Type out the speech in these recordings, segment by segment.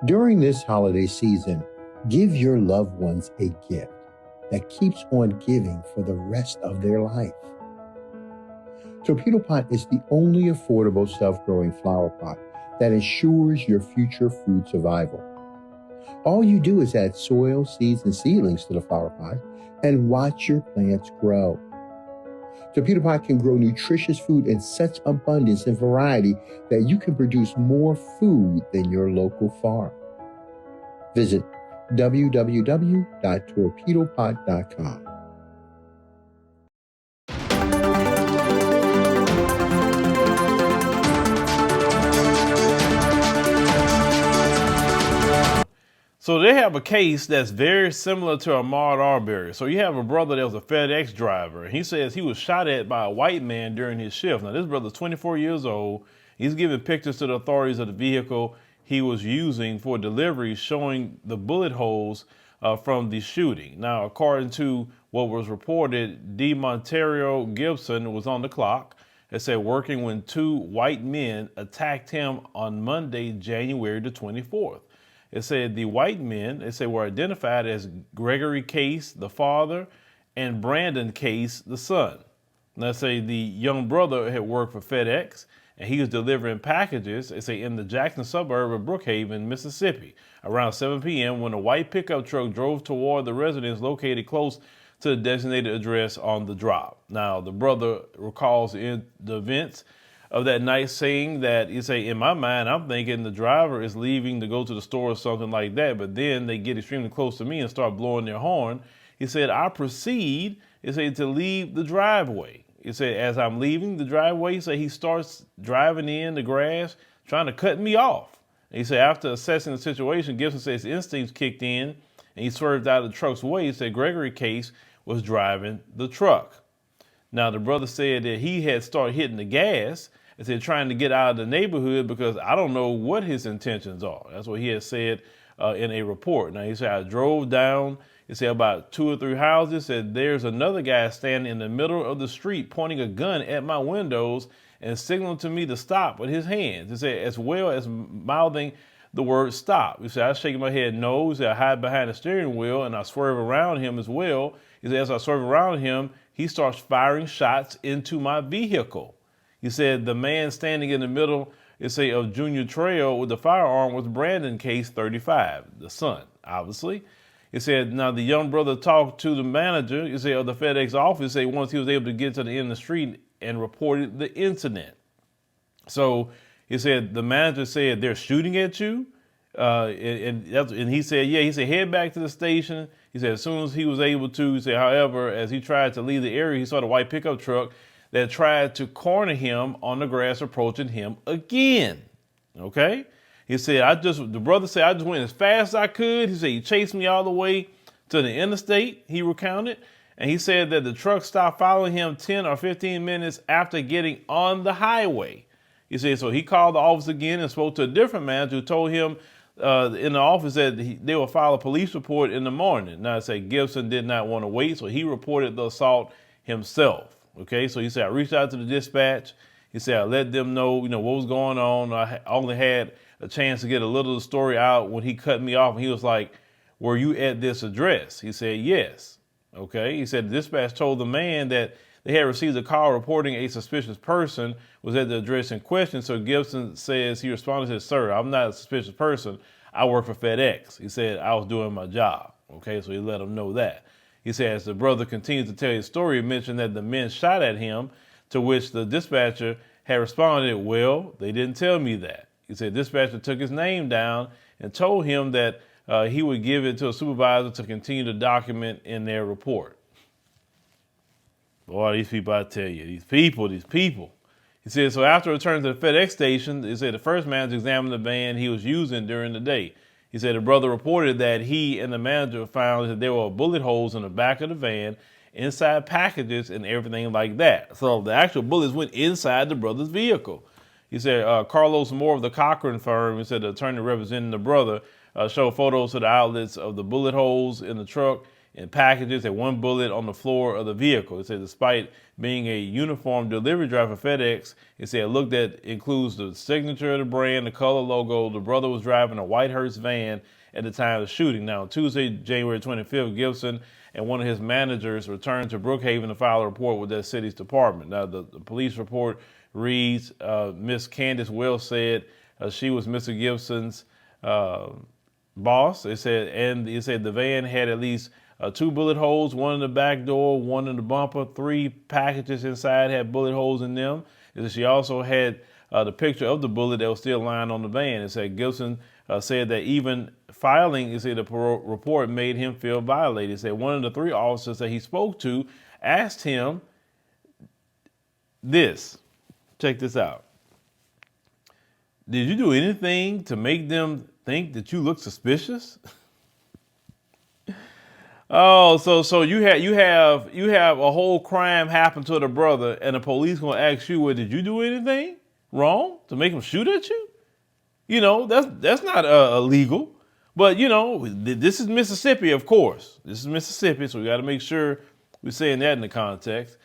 During this holiday season, give your loved ones a gift that keeps on giving for the rest of their life. Torpedo Pot is the only affordable self-growing flower pot that ensures your future food survival. All you do is add soil, seeds, and seedlings to the flower pot and watch your plants grow. Torpedo Pot can grow nutritious food in such abundance and variety that you can produce more food than your local farm. Visit www.torpedopot.com. So they have a case that's very similar to Ahmaud Arbery. So you have a brother that was a FedEx driver, and he says he was shot at by a white man during his shift. Now, this brother's 24 years old. He's giving pictures to the authorities of the vehicle he was using for delivery, showing the bullet holes from the shooting. Now, according to what was reported, DeMontario Gibson was on the clock. It said working when two white men attacked him on Monday, January the 24th. It said the white men, they say, were identified as Gregory Case, the father, and Brandon Case, the son. Now, say the young brother had worked for FedEx, and he was delivering packages, they say, in the Jackson suburb of Brookhaven, Mississippi, around 7 p.m. when a white pickup truck drove toward the residence located close to the designated address on the drop. Now, the brother recalls the events of that night, saying that, you say, in my mind, I'm thinking the driver is leaving to go to the store or something like that, but then they get extremely close to me and start blowing their horn. He said, I proceed, he said, to leave the driveway. He said, as I'm leaving the driveway, he said, he starts driving in the grass, trying to cut me off. And he said, after assessing the situation, Gibson says his instincts kicked in and he swerved out of the truck's way. He said Gregory Case was driving the truck. Now, the brother said that he had started hitting the gas and said trying to get out of the neighborhood because I don't know what his intentions are. That's what he had said in a report. Now, he said, I drove down, he said, about 2 or 3 houses, said there's another guy standing in the middle of the street pointing a gun at my windows and signaling to me to stop with his hands. He said, as well as mouthing the word stop. He said, I was shaking my head no. He said, I hide behind the steering wheel and I swerve around him as well. He said, as I swerve around him, he starts firing shots into my vehicle. He said the man standing in the middle, it say, of Junior Trail with the firearm was Brandon Case, 35, the son, obviously. He said, now the young brother talked to the manager, he said, of the FedEx office, say once he was able to get to the end of the street and reported the incident. So he said, the manager said, they're shooting at you. And he said, yeah, he said, head back to the station. He said, as soon as he was able to, he said, however, as he tried to leave the area, he saw the white pickup truck that tried to corner him on the grass, approaching him again. Okay? He said, the brother said, I just went as fast as I could. He said, he chased me all the way to the interstate, he recounted. And he said that the truck stopped following him 10 or 15 minutes after getting on the highway. He said, so he called the office again and spoke to a different manager who told him in the office that they will file a police report in the morning. Now, I said Gibson did not want to wait, so he reported the assault himself. Okay, so he said, I reached out to the dispatch. He said, I let them know, what was going on. I only had a chance to get a little of the story out when he cut me off. And he was like, were you at this address? He said, yes. Okay, he said the dispatch told the man that they had received a call reporting a suspicious person was at the address in question. So Gibson says, he responded, said, sir, I'm not a suspicious person. I work for FedEx. He said, I was doing my job. Okay, so he let him know that. He said, as the brother continued to tell his story, he mentioned that the men shot at him, to which the dispatcher had responded, well, they didn't tell me that. He said, dispatcher took his name down and told him that he would give it to a supervisor to continue to document in their report. Boy, these people, I tell you, these people. He said, so after returning to the FedEx station, he said the first manager examined the van he was using during the day. He said the brother reported that he and the manager found that there were bullet holes in the back of the van, inside packages and everything like that. So the actual bullets went inside the brother's vehicle. He said Carlos Moore of the Cochran firm, he said the attorney representing the brother, showed photos to the outlets of the bullet holes in the truck in packages and one bullet on the floor of the vehicle. It said despite being a uniformed delivery driver for FedEx, it said look that includes the signature of the brand, the color logo. The brother was driving a white Hertz van at the time of the shooting. Now, on Tuesday, January 25th, Gibson and one of his managers returned to Brookhaven to file a report with that city's department. Now, the police report reads, Miss Candace Wells said she was Mr. Gibson's boss. It said the van had at least 2 bullet holes, one in the back door, one in the bumper, 3 packages inside had bullet holes in them. She also had the picture of the bullet that was still lying on the van. It said Gibson said that even filing, the report made him feel violated. It said one of the 3 officers that he spoke to asked him this. Check this out. Did you do anything to make them think that you look suspicious? Oh, so you have a whole crime happen to the brother, and the police gonna ask you, well, did you do anything wrong to make him shoot at you? You know, that's not illegal. But you know, this is Mississippi, of course. This is Mississippi, so we got to make sure we're saying that in the context.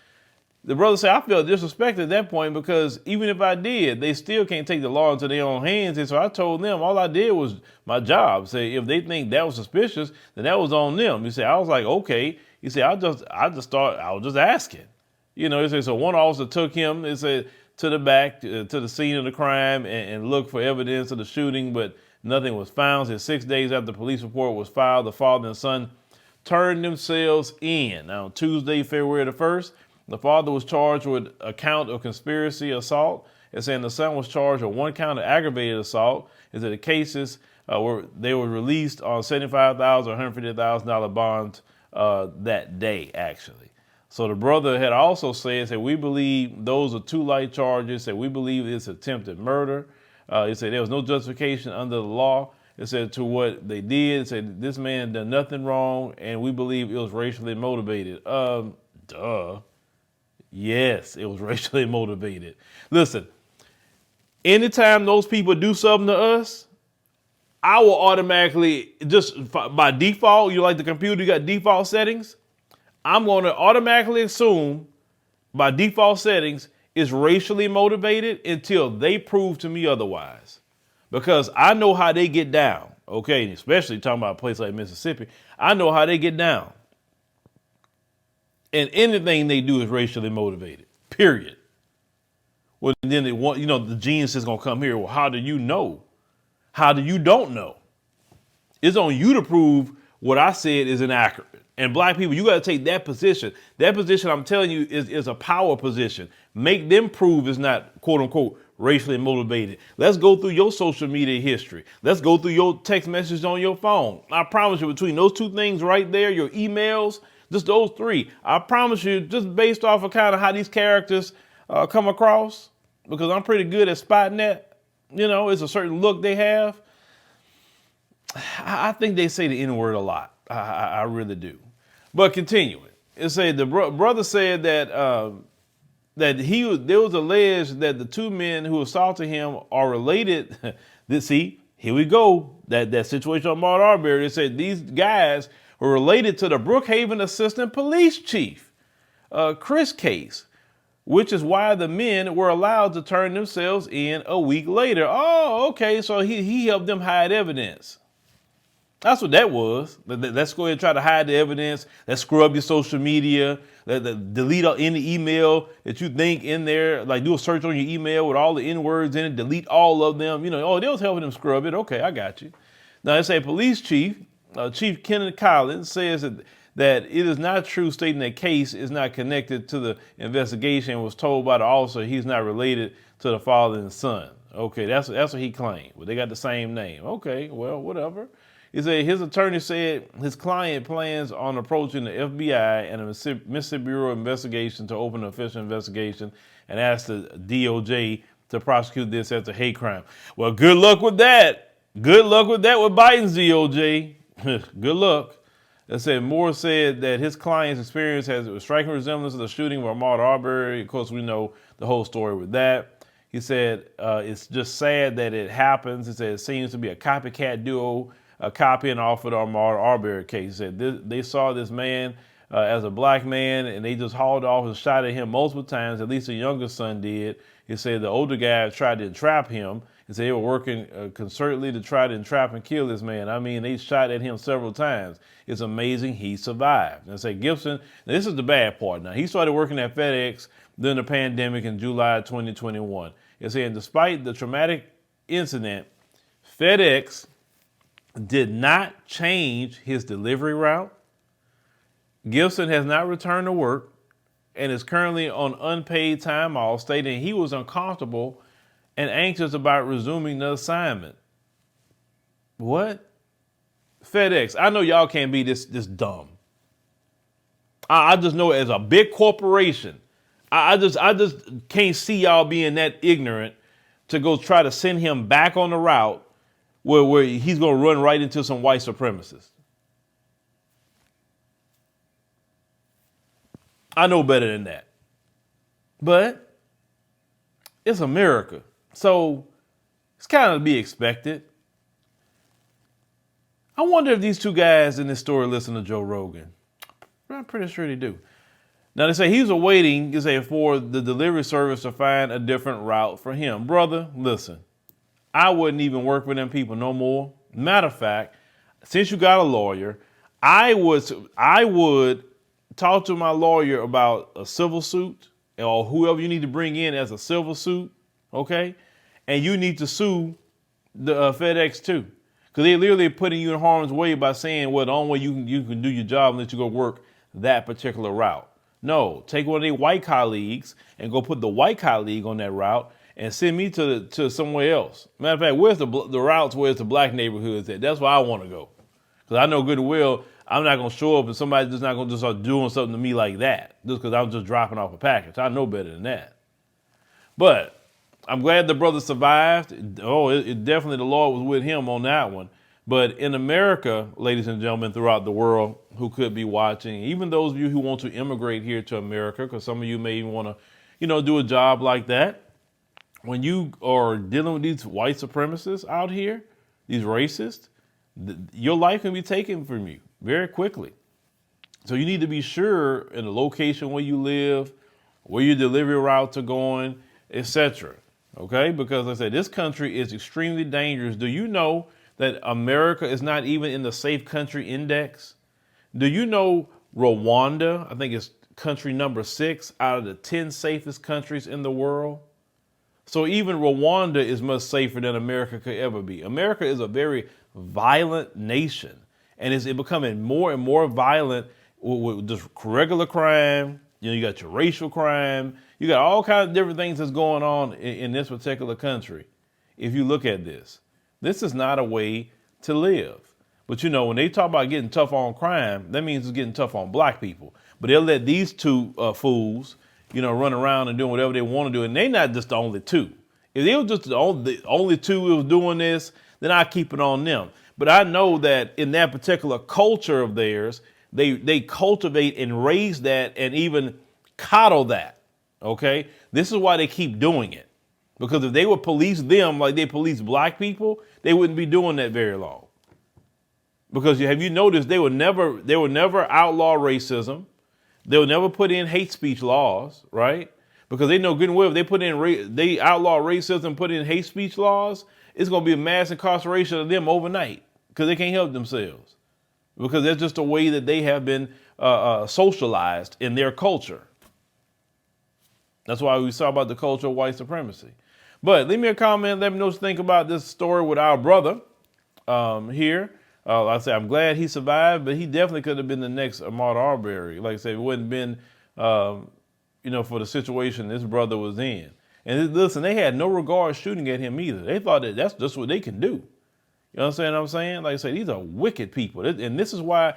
The brother said, I felt disrespected at that point because even if I did, they still can't take the law into their own hands. And so I told them all I did was my job. Say if they think that was suspicious, then that was on them. He said, I was like, okay. He said, I just thought I was just asking. You know, he said, so one officer took him, he said, to the back, to the scene of the crime and looked for evidence of the shooting, but nothing was found. Said 6 days after the police report was filed, the father and son turned themselves in. Now, Tuesday, February the 1st, the father was charged with a count of conspiracy assault. It's saying the son was charged with 1 count of aggravated assault. Is that the cases were released on $75,000 or $150,000 bonds that day, actually. So the brother had also said we believe those are 2 light charges. Said we believe it's attempted murder. He said there was no justification under the law. It said to what they did. It said this man done nothing wrong, and we believe it was racially motivated. Duh. Yes, it was racially motivated. Listen, anytime those people do something to us, I will automatically, just by default, you like the computer, you got default settings. I'm going to automatically assume by default settings it's racially motivated until they prove to me otherwise. Because I know how they get down, okay? Especially talking about a place like Mississippi. I know how they get down. And anything they do is racially motivated, period. Well, then they want, the genius is going to come here. Well, how do you know? How do you don't know? It's on you to prove what I said is inaccurate. And black people, you got to take that position. That position, I'm telling you, is a power position. Make them prove it's not, quote unquote, racially motivated. Let's go through your social media history. Let's go through your text messages on your phone. I promise you, between those 2 things right there, your emails, just those 3, I promise you, just based off of kind of how these characters come across, because I'm pretty good at spotting that, it's a certain look they have. I think they say the N-word a lot. I really do. But continuing, it said the brother said that there was alleged that the 2 men who assaulted him are related. See, here we go. That situation on Maud Arbery. They said these guys were related to the Brookhaven Assistant Police Chief, Chris case, which is why the men were allowed to turn themselves in a week later. Oh, okay, so he helped them hide evidence. That's what that was. Let's go ahead and try to hide the evidence. Let's scrub your social media. Delete any email that you think in there. Like do a search on your email with all the N-words in it. Delete all of them. They was helping them scrub it. Okay, I got you. Now it's a police chief. Chief Kenneth Collins says that it is not true, stating that case is not connected to the investigation and was told by the officer he's not related to the father and son. Okay, that's what he claimed. But they got the same name. Okay, well, whatever. He said his attorney said his client plans on approaching the FBI and the Mississippi Bureau of Investigation to open an official investigation and ask the DOJ to prosecute this as a hate crime. Well, good luck with that. Good luck with that with Biden's DOJ. Good luck. They said Moore said that his client's experience has a striking resemblance to the shooting of Ahmaud Arbery. Of course, we know the whole story with that. He said it's just sad that it happens. He said it seems to be a copycat duo a copy and offered Ahmaud Arbery case. Said they saw this man as a black man, and they just hauled off and shot at him multiple times. At least the younger son did. He said the older guy tried to entrap him. He said they were working concertedly to try to entrap and kill this man. I mean, they shot at him several times. It's amazing he survived. And say Gibson, now this is the bad part. Now, he started working at FedEx during the pandemic in July 2021. It's saying despite the traumatic incident, FedEx did not change his delivery route. Gibson has not returned to work and is currently on unpaid time off, stating he was uncomfortable and anxious about resuming the assignment. What? FedEx, I know y'all can't be this dumb. I just know as a big corporation, I just can't see y'all being that ignorant to go try to send him back on the route where he's going to run right into some white supremacists. I know better than that. But it's America. So it's kind of to be expected. I wonder if these two guys in this story listen to Joe Rogan. I'm pretty sure they do. Now they say he's awaiting, for the delivery service to find a different route for him. Brother, listen, I wouldn't even work with them people no more. Matter of fact, since you got a lawyer, I would talk to my lawyer about a civil suit or whoever you need to bring in as a civil suit, okay? And you need to sue the FedEx too. Because they're literally putting you in harm's way by saying, well, the only way you can do your job and let you go work that particular route. No, take one of their white colleagues and go put the white colleague on that route and send me to somewhere else. Matter of fact, where's the routes where's the black neighborhoods at? That's where I want to go. Because I know good and well I'm not going to show up and somebody's just not going to just start doing something to me like that just because I'm just dropping off a package. I know better than that. But I'm glad the brother survived. Oh, it definitely the Lord was with him on that one. But in America, ladies and gentlemen, throughout the world who could be watching, even those of you who want to immigrate here to America, because some of you may even want to, do a job like that. When you are dealing with these white supremacists out here, these racists, your life can be taken from you very quickly. So you need to be sure in the location where you live, where your delivery routes are going, etc. Okay? Because like I said, this country is extremely dangerous. Do you know that America is not even in the safe country index? Do you know Rwanda, I think it's country number 6 out of the 10 safest countries in the world? So even Rwanda is much safer than America could ever be. America is a very violent nation, and it's becoming more and more violent with just regular crime. You got your racial crime. You got all kinds of different things that's going on in this particular country. If you look at this is not a way to live. But when they talk about getting tough on crime, that means it's getting tough on black people. But they'll let these two fools, run around and doing whatever they want to do. And they're not just the only two. If they were just the only two who was doing this, then I keep it on them. But I know that in that particular culture of theirs, they cultivate and raise that and even coddle that. Okay? This is why they keep doing it. Because if they would police them like they police black people, they wouldn't be doing that very long. Because have you noticed they would never outlaw racism. They would never put in hate speech laws, right? Because they know good and well if they outlaw racism, put in hate speech laws, it's going to be a mass incarceration of them overnight because they can't help themselves. Because that's just the way that they have been socialized in their culture. That's why we saw about the culture of white supremacy. But leave me a comment. Let me know what you think about this story with our brother here. Like I said, I'm glad he survived, but he definitely could have been the next Ahmaud Arbery. Like I said, it wouldn't have been, for the situation this brother was in. And listen, they had no regard shooting at him either. They thought that that's just what they can do. You know what I'm saying? Like I said, these are wicked people. And this is why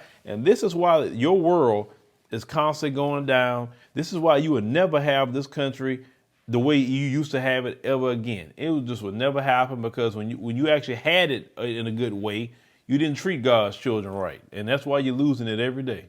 your world is constantly going down. This is why you would never have this country the way you used to have it ever again. It would never happen because when you actually had it in a good way, you didn't treat God's children right. And that's why you're losing it every day.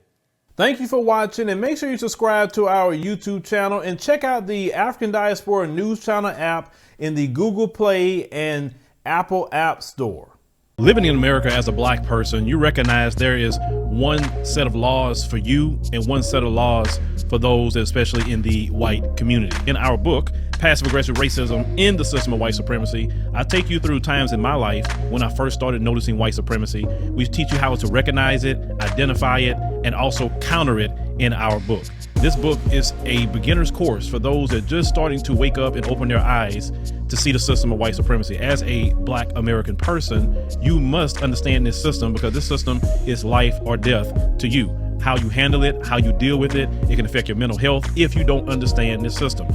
Thank you for watching, and make sure you subscribe to our YouTube channel and check out the African Diaspora News Channel app in the Google Play and Apple App Store. Living in America as a black person, you recognize there is one set of laws for you and one set of laws for those, especially in the white community. In our book, Passive Aggressive Racism in the System of White Supremacy, I take you through times in my life when I first started noticing white supremacy. We teach you how to recognize it, identify it, and also counter it in our book. This book is a beginner's course for those that are just starting to wake up and open their eyes to see the system of white supremacy. As a black American person, you must understand this system because this system is life or death to you. How you handle it, how you deal with it, it can affect your mental health if you don't understand this system.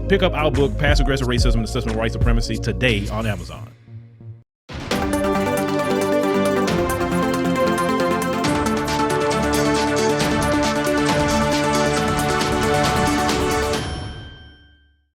Pick up our book, Passive Aggressive Racism and the System of White Supremacy, today on Amazon.